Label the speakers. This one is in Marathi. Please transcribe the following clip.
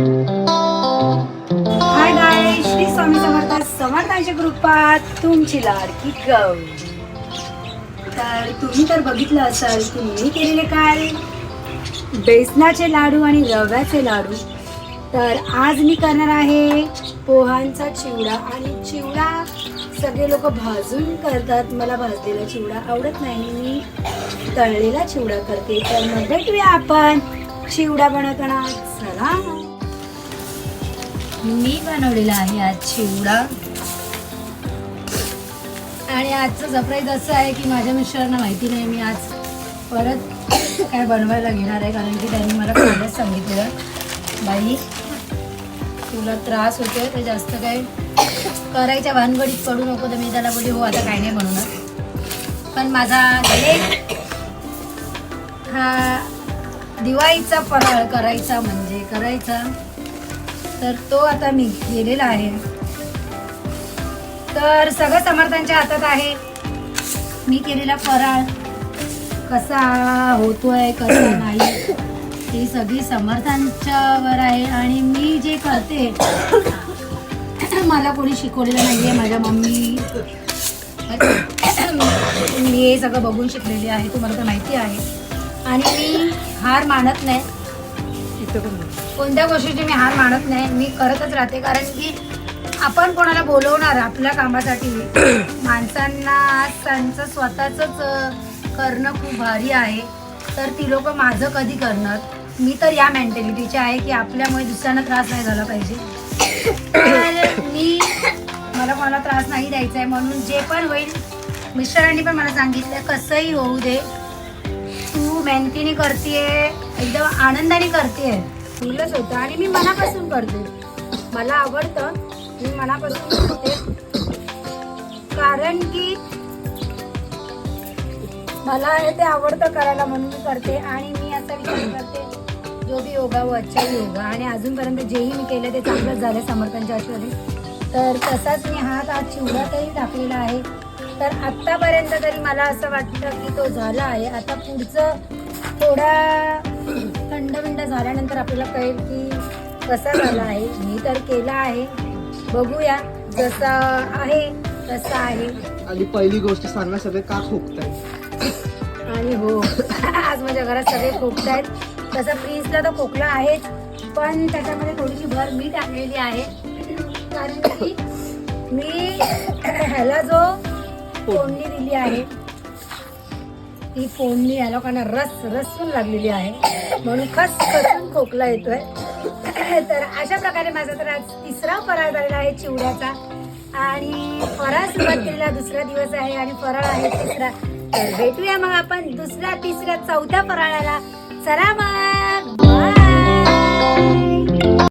Speaker 1: हाय गाय, श्री स्वामी समर्थ समर्थांच्या ग्रुपात तुमची लाडकी गौ. तर तुम्ही तर बघितलं असाल की मी केलेले काय बेसनाचे लाडू आणि रव्याचे लाडू. तर आज मी करणार आहे पोहांचा चिवडा. आणि चिवडा सगळे लोक भाजून करतात, मला भाजलेला चिवडा आवडत नाही, मी तळलेला चिवडा करते. तर मग भेटूया आपण चिवडा बनवताना. चला, मी बनवलेला आहे आज चिवडा. आणि आजचं सरप्राईज असं आहे की माझ्या मिस्टरांना माहिती नाही मी आज परत काय बनवायला घेणार आहे, कारण की त्यांनी मला पहिलेच सांगितलेलं बाई तुला त्रास होतोय तर जास्त काय करायच्या भानगडीत पडू नको. तर मी त्याला बोलली हो आता काय नाही बनवणार. पण माझा हा दिवाळीचा फराळ करायचा म्हणजे करायचा, तर तो आता मी केलेला आहे. तर सगळं समर्थांच्या हातात आहे. मी केलेला फराळ कसा होतोय कसा नाही ते सगळी समर्थांच्यावर आहे. आणि मी जे करते मला कोणी शिकवलेलं नाही आहे, माझ्या मम्मी मी हे सगळं बघून शिकलेली आहे, तुम्हाला तर माहिती आहे. आणि मी हार मानत नाही, कोणत्या गोष्टीची मी हार मानत नाही, मी करतच राहते. कारण की आपण कोणाला बोलवणार आपल्या कामासाठी, माणसांना त्यांचं स्वतःच करणं खूप भारी आहे. तर ती लोक माझं कधी करणार. मी तर या मेंटॅलिटीची आहे की आपल्यामुळे दुसऱ्यांना त्रास नाही झाला पाहिजे. तर मला कोणाला त्रास नाही द्यायचा आहे, म्हणून जे पण होईल मिस्टरांनी पण मला सांगितलं कसंही होऊ दे, तू मेहनतीने करतेय, एकदम आनंदाने करतेय, फुलच होतं. आणि मी मनापासून करते, मला आवडतं, मी मनापासून करते. कारण की मला ते आवडतं करायला म्हणून मी करते. आणि मी असा विचार करते जो भी योगा वो अच्छा ही होगा. आणि अजूनपर्यंत जेही मी केलं ते चांगलंच झालं समर्थांच्या आशीर्वादाने. तर तसाच मी हा चिवडा तरी टाकलेला आहे. तर आत्तापर्यंत तरी मला असं वाटतं की तो झाला आहे. आता पुढचं थोडा थंड झाल्यानंतर आपल्याला कळेल की कसा झाला आहे. मी तर केला आहे, बघूया जसा आहे तसा आहे.
Speaker 2: आणि पहिली गोष्ट सांगा, सगळे का खोकताय?
Speaker 1: आणि हो आज माझ्या घरात सगळे खोकतायत. तसं प्रिन्सला तर खोकला आहेच, पण त्याच्यामध्ये थोडीशी भर मी टाकलेली आहे. कारण की मी ह्याला जो फोडणी दिली आहे ती फोडणी या लोकांना रसून लागलेली आहे, म्हणून खसून खोकला येतोय. तर अशा प्रकारे माझा तर आज तिसरा फराळ झालेला आहे चिवड्याचा. आणि फराळ सुरुवात केलेला दुसरा दिवस आहे आणि फराळ आहे तिसरा. तर भेटूया मग आपण दुसऱ्या तिसऱ्या चौथ्या फराळाला. चला मग.